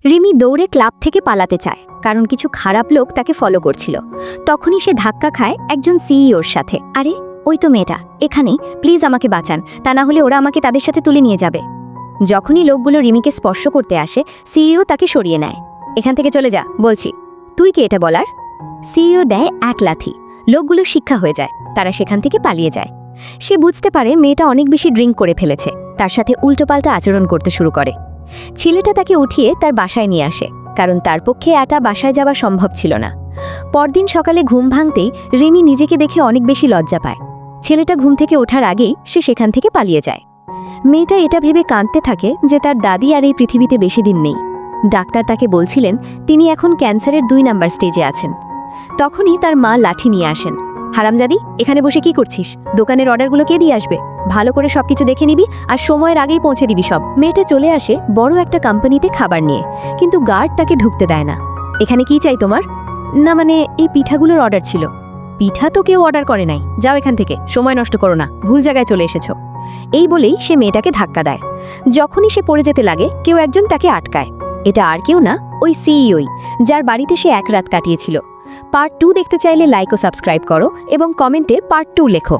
রিমি দৌড়ে ক্লাব থেকে পালাতে চায়, কারণ কিছু খারাপ লোক তাকে ফলো করছিল। তখনই সে ধাক্কা খায় একজন সিইওর সাথে। আরে ওই তো মেয়েটা এখানেই, প্লিজ আমাকে বাঁচান, তা না হলে ওরা আমাকে তাদের সাথে তুলে নিয়ে যাবে। যখনই লোকগুলো রিমিকে স্পর্শ করতে আসে, সিইও তাকে সরিয়ে নেয়। এখান থেকে চলে যা বলছি। তুই কে এটা বলার? সিইও দেয় এক লাথি। লোকগুলো শিক্ষা হয়ে যায়, তারা সেখান থেকে পালিয়ে যায়। সে বুঝতে পারে মেয়েটা অনেক বেশি ড্রিঙ্ক করে ফেলেছে, তার সাথে উল্টোপাল্টা আচরণ করতে শুরু করে। ছেলেটা তাকে উঠিয়ে তার বাসায় নিয়ে আসে, কারণ তার পক্ষে একা বাসায় যাওয়া সম্ভব ছিল না। পরদিন সকালে ঘুম ভাঙতেই রিমি নিজেকে দেখে অনেক বেশি লজ্জা পায়। ছেলেটা ঘুম থেকে ওঠার আগেই সে সেখান থেকে পালিয়ে যায়। মেয়েটা এটা ভেবে কাঁদতে থাকে যে তার দাদি আর এই পৃথিবীতে বেশি দিন নেই। ডাক্তার তাকে বলছিলেন তিনি এখন ক্যান্সারের 2 নাম্বার স্টেজে আছেন। তখনই তার মা লাঠি নিয়ে আসেন। হারামজাদি, এখানে বসে কি করছিস? দোকানের অর্ডারগুলো কে দিয়ে আসবে? ভালো করে সবকিছু দেখে নিবি আর সময়ের আগেই পৌঁছে দিবি সব। মেয়েটা চলে আসে বড় একটা কোম্পানিতে খাবার নিয়ে, কিন্তু গার্ড তাকে ঢুকতে দেয় না। এখানে কি চাই তোমার? না মানে এই পিঠাগুলোর অর্ডার ছিল। পিঠা তো কেউ অর্ডার করে নাই, যাও এখান থেকে, সময় নষ্ট করো না, ভুল জায়গায় চলে এসেছো। এই বলেই সে মেয়েটাকে ধাক্কা দেয়। যখনই সে পড়ে যেতে লাগে, কেউ একজন তাকে আটকায়। এটা আর কেউ না, ওই সিইওই, যার বাড়িতে সে এক রাত কাটিয়েছিল। পার্ট 2 দেখতে চাইলে লাইক ও সাবস্ক্রাইব করো এবং কমেন্টে পার্ট 2 লেখো।